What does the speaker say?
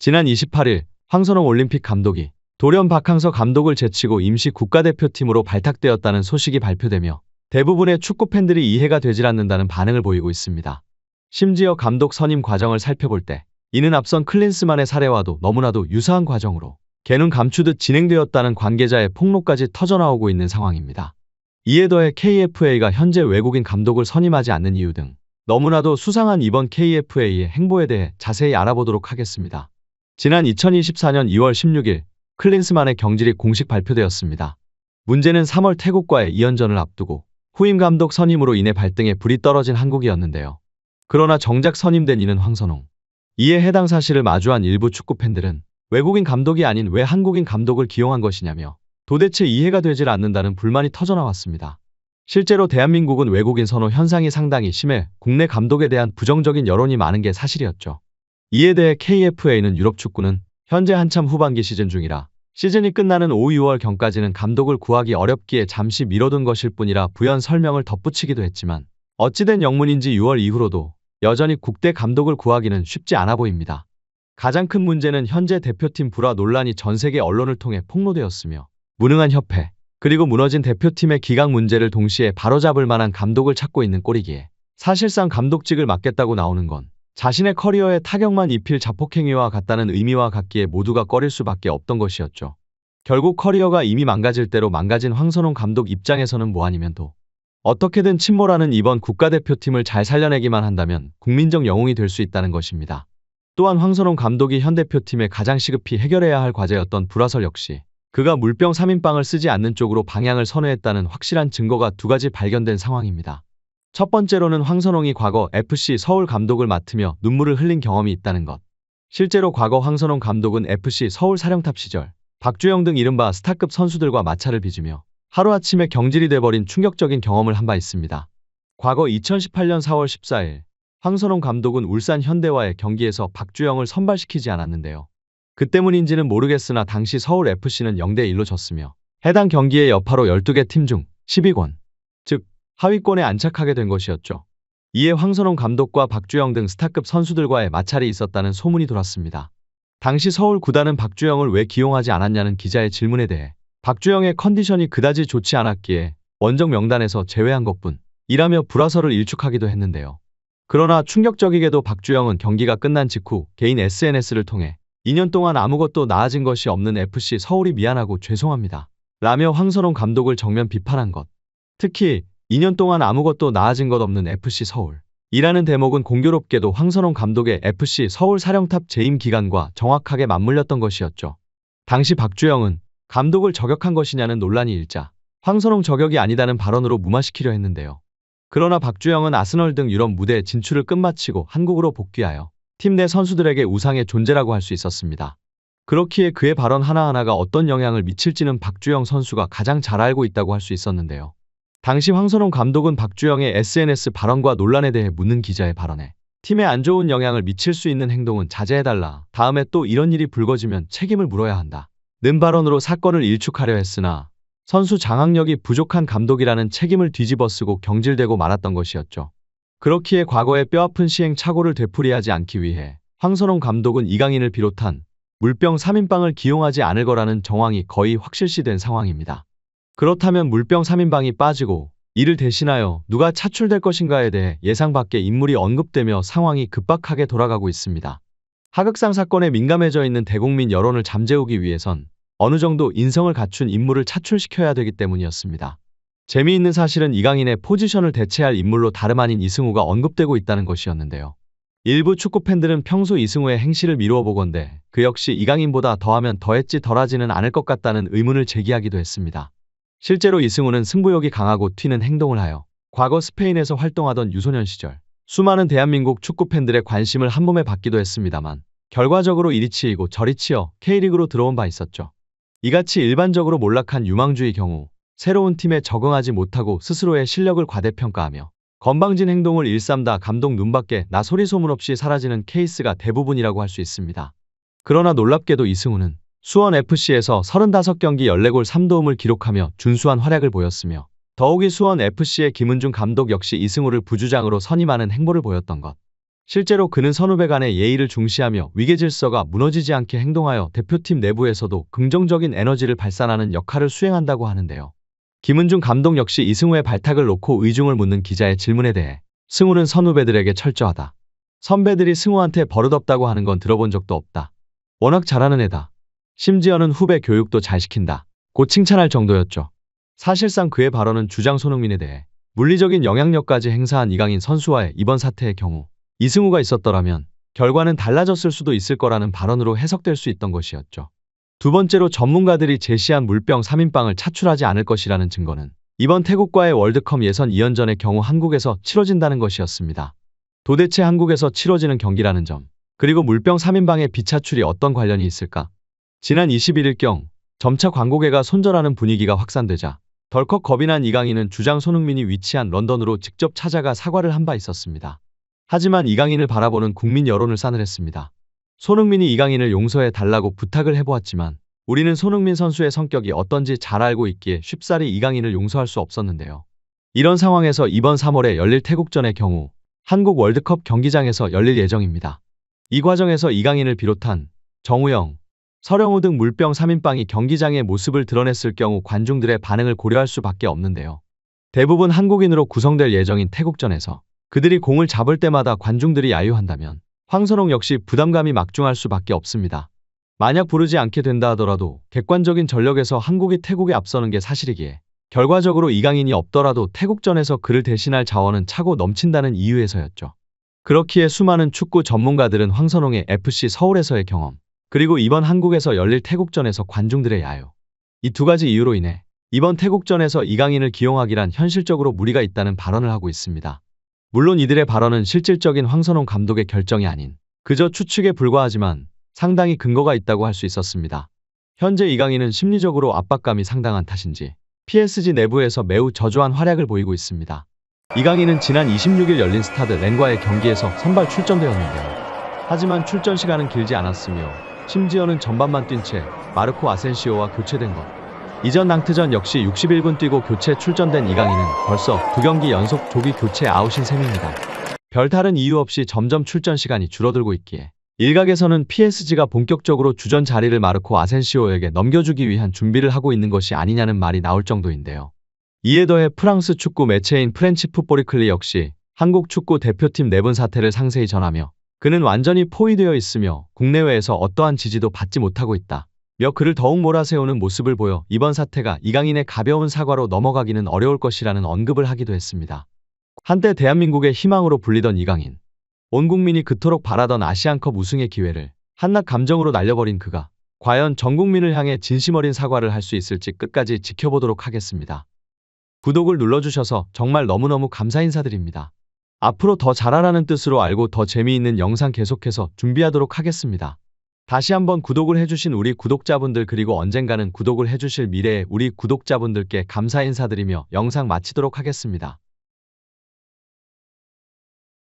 지난 28일 황선홍 올림픽 감독이 돌연 박항서 감독을 제치고 임시 국가대표팀으로 발탁되었다는 소식이 발표되며 대부분의 축구 팬들이 이해가 되질 않는다는 반응을 보이고 있습니다. 심지어 감독 선임 과정을 살펴볼 때 이는 앞선 클린스만의 사례와도 너무나도 유사한 과정으로 개눈 감추듯 진행되었다는 관계자의 폭로까지 터져나오고 있는 상황입니다. 이에 더해 KFA가 현재 외국인 감독을 선임하지 않는 이유 등 너무나도 수상한 이번 KFA의 행보에 대해 자세히 알아보도록 하겠습니다. 지난 2024년 2월 16일 클린스만의 경질이 공식 발표되었습니다. 문제는 3월 태국과의 2연전을 앞두고 후임 감독 선임으로 인해 발등에 불이 떨어진 한국이었는데요. 그러나 정작 선임된 이는 황선홍. 이에 해당 사실을 마주한 일부 축구 팬들은 외국인 감독이 아닌 왜 한국인 감독을 기용한 것이냐며 도대체 이해가 되질 않는다는 불만이 터져나왔습니다. 실제로 대한민국은 외국인 선호 현상이 상당히 심해 국내 감독에 대한 부정적인 여론이 많은 게 사실이었죠. 이에 대해 KFA는 유럽 축구는 현재 한참 후반기 시즌 중이라 시즌이 끝나는 5, 6월경까지는 감독을 구하기 어렵기에 잠시 미뤄둔 것일 뿐이라 부연 설명을 덧붙이기도 했지만 어찌된 영문인지 6월 이후로도 여전히 국대 감독을 구하기는 쉽지 않아 보입니다. 가장 큰 문제는 현재 대표팀 불화 논란이 전 세계 언론을 통해 폭로되었으며 무능한 협회, 그리고 무너진 대표팀의 기강 문제를 동시에 바로잡을 만한 감독을 찾고 있는 꼴이기에 사실상 감독직을 맡겠다고 나오는 건 자신의 커리어에 타격만 입힐 자폭행위와 같다는 의미와 같기에 모두가 꺼릴 수밖에 없던 것이었죠. 결국 커리어가 이미 망가질 대로 망가진 황선홍 감독 입장에서는 뭐 아니면 도 어떻게든 침몰하는 이번 국가대표팀을 잘 살려내기만 한다면 국민적 영웅이 될 수 있다는 것입니다. 또한 황선홍 감독이 현 대표팀에 가장 시급히 해결해야 할 과제였던 불화설 역시 그가 물병 3인방을 쓰지 않는 쪽으로 방향을 선회했다는 확실한 증거가 두 가지 발견된 상황입니다. 첫 번째로는 황선홍이 과거 FC 서울 감독을 맡으며 눈물을 흘린 경험이 있다는 것. 실제로 과거 황선홍 감독은 FC 서울 사령탑 시절 박주영 등 이른바 스타급 선수들과 마찰을 빚으며 하루아침에 경질이 돼버린 충격적인 경험을 한 바 있습니다. 과거 2018년 4월 14일 황선홍 감독은 울산 현대와의 경기에서 박주영을 선발시키지 않았는데요. 그 때문인지는 모르겠으나 당시 서울FC는 0대1로 졌으며 해당 경기의 여파로 12개 팀 중 10위권, 즉 하위권에 안착하게 된 것이었죠. 이에 황선홍 감독과 박주영 등 스타급 선수들과의 마찰이 있었다는 소문이 돌았습니다. 당시 서울 구단은 박주영을 왜 기용하지 않았냐는 기자의 질문에 대해 박주영의 컨디션이 그다지 좋지 않았기에 원정 명단에서 제외한 것뿐이라며 불화설을 일축하기도 했는데요. 그러나 충격적이게도 박주영은 경기가 끝난 직후 개인 SNS를 통해 2년 동안 아무것도 나아진 것이 없는 FC 서울이 미안하고 죄송합니다 라며 황선홍 감독을 정면 비판한 것. 특히 2년 동안 아무것도 나아진 것 없는 FC 서울 이라는 대목은 공교롭게도 황선홍 감독의 FC 서울 사령탑 재임 기간과 정확하게 맞물렸던 것이었죠. 당시 박주영은 감독을 저격한 것이냐는 논란이 일자 황선홍 저격이 아니다는 발언으로 무마시키려 했는데요. 그러나 박주영은 아스널 등 유럽 무대 진출을 끝마치고 한국으로 복귀하여 팀 내 선수들에게 우상의 존재라고 할 수 있었습니다. 그렇기에 그의 발언 하나하나가 어떤 영향을 미칠지는 박주영 선수가 가장 잘 알고 있다고 할 수 있었는데요. 당시 황선홍 감독은 박주영의 SNS 발언과 논란에 대해 묻는 기자의 발언에 팀에 안 좋은 영향을 미칠 수 있는 행동은 자제해달라. 다음에 또 이런 일이 불거지면 책임을 물어야 한다. 는 발언으로 사건을 일축하려 했으나 선수 장악력이 부족한 감독이라는 책임을 뒤집어쓰고 경질되고 말았던 것이었죠. 그렇기에 과거의 뼈아픈 시행착오를 되풀이하지 않기 위해 황선홍 감독은 이강인을 비롯한 물병 3인방을 기용하지 않을 거라는 정황이 거의 확실시된 상황입니다. 그렇다면 물병 3인방이 빠지고 이를 대신하여 누가 차출될 것인가에 대해 예상 밖의 인물이 언급되며 상황이 급박하게 돌아가고 있습니다. 하극상 사건에 민감해져 있는 대국민 여론을 잠재우기 위해선 어느 정도 인성을 갖춘 인물을 차출시켜야 되기 때문이었습니다. 재미있는 사실은 이강인의 포지션을 대체할 인물로 다름 아닌 이승우가 언급되고 있다는 것이었는데요. 일부 축구팬들은 평소 이승우의 행실을 미루어 보건대 그 역시 이강인보다 더하면 더했지 덜하지는 않을 것 같다는 의문을 제기하기도 했습니다. 실제로 이승우는 승부욕이 강하고 튀는 행동을 하여 과거 스페인에서 활동하던 유소년 시절 수많은 대한민국 축구팬들의 관심을 한몸에 받기도 했습니다만 결과적으로 이리 치이고 저리 치여 K리그로 들어온 바 있었죠. 이같이 일반적으로 몰락한 유망주의 경우 새로운 팀에 적응하지 못하고 스스로의 실력을 과대평가하며 건방진 행동을 일삼다 감독 눈밖에 나 소리 소문 없이 사라지는 케이스가 대부분이라고 할 수 있습니다. 그러나 놀랍게도 이승우는 수원FC에서 35경기 14골 3도움을 기록하며 준수한 활약을 보였으며 더욱이 수원FC의 김은중 감독 역시 이승우를 부주장으로 선임하는 행보를 보였던 것. 실제로 그는 선후배 간의 예의를 중시하며 위계 질서가 무너지지 않게 행동하여 대표팀 내부에서도 긍정적인 에너지를 발산하는 역할을 수행한다고 하는데요. 김은중 감독 역시 이승우의 발탁을 놓고 의중을 묻는 기자의 질문에 대해 승우는 선후배들에게 철저하다. 선배들이 승우한테 버릇없다고 하는 건 들어본 적도 없다. 워낙 잘하는 애다. 심지어는 후배 교육도 잘 시킨다. 고 칭찬할 정도였죠. 사실상 그의 발언은 주장 손흥민에 대해 물리적인 영향력까지 행사한 이강인 선수와의 이번 사태의 경우 이승우가 있었더라면 결과는 달라졌을 수도 있을 거라는 발언으로 해석될 수 있던 것이었죠. 두 번째로 전문가들이 제시한 물병 3인방을 차출하지 않을 것이라는 증거는 이번 태국과의 월드컵 예선 2연전의 경우 한국에서 치러진다는 것이었습니다. 도대체 한국에서 치러지는 경기라는 점, 그리고 물병 3인방의 비차출이 어떤 관련이 있을까? 지난 21일경 점차 광고계가 손절하는 분위기가 확산되자 덜컥 겁이 난 이강인은 주장 손흥민이 위치한 런던으로 직접 찾아가 사과를 한 바 있었습니다. 하지만 이강인을 바라보는 국민 여론을 싸늘했습니다. 손흥민이 이강인을 용서해 달라고 부탁을 해보았지만 우리는 손흥민 선수의 성격이 어떤지 잘 알고 있기에 쉽사리 이강인을 용서할 수 없었는데요. 이런 상황에서 이번 3월에 열릴 태국전의 경우 한국 월드컵 경기장에서 열릴 예정입니다. 이 과정에서 이강인을 비롯한 정우영, 서령우 등 물병 3인방이 경기장의 모습을 드러냈을 경우 관중들의 반응을 고려할 수밖에 없는데요. 대부분 한국인으로 구성될 예정인 태국전에서 그들이 공을 잡을 때마다 관중들이 야유한다면 황선홍 역시 부담감이 막중할 수밖에 없습니다. 만약 부르지 않게 된다 하더라도 객관적인 전력에서 한국이 태국에 앞서는 게 사실이기에 결과적으로 이강인이 없더라도 태국전에서 그를 대신할 자원은 차고 넘친다는 이유에서였죠. 그렇기에 수많은 축구 전문가들은 황선홍의 FC 서울에서의 경험, 그리고 이번 한국에서 열릴 태국전에서 관중들의 야유, 이 두 가지 이유로 인해 이번 태국전에서 이강인을 기용하기란 현실적으로 무리가 있다는 발언을 하고 있습니다. 물론 이들의 발언은 실질적인 황선홍 감독의 결정이 아닌 그저 추측에 불과하지만 상당히 근거가 있다고 할 수 있었습니다. 현재 이강인은 심리적으로 압박감이 상당한 탓인지 PSG 내부에서 매우 저조한 활약을 보이고 있습니다. 이강인은 지난 26일 열린 스타드 렌과의 경기에서 선발 출전되었는데요. 하지만 출전 시간은 길지 않았으며 심지어는 전반만 뛴 채 마르코 아센시오와 교체된 것. 이전 낭트전 역시 61분 뛰고 교체 출전된 이강인은 벌써 2경기 연속 조기 교체 아웃인 셈입니다. 별다른 이유 없이 점점 출전 시간이 줄어들고 있기에 일각에서는 PSG가 본격적으로 주전 자리를 마르코 아센시오에게 넘겨주기 위한 준비를 하고 있는 것이 아니냐는 말이 나올 정도인데요. 이에 더해 프랑스 축구 매체인 프렌치 풋보리클리 역시 한국 축구 대표팀 내분 사태를 상세히 전하며 그는 완전히 포위되어 있으며 국내외에서 어떠한 지지도 받지 못하고 있다 며 그를 더욱 몰아세우는 모습을 보여 이번 사태가 이강인의 가벼운 사과로 넘어가기는 어려울 것이라는 언급을 하기도 했습니다. 한때 대한민국의 희망으로 불리던 이강인. 온 국민이 그토록 바라던 아시안컵 우승의 기회를 한낱 감정으로 날려버린 그가 과연 전 국민을 향해 진심 어린 사과를 할 수 있을지 끝까지 지켜보도록 하겠습니다. 구독을 눌러주셔서 정말 너무너무 감사 인사드립니다. 앞으로 더 잘하라는 뜻으로 알고 더 재미있는 영상 계속해서 준비하도록 하겠습니다. 다시 한번 구독을 해주신 우리 구독자분들 그리고 언젠가는 구독을 해주실 미래의 우리 구독자분들께 감사 인사드리며 영상 마치도록 하겠습니다.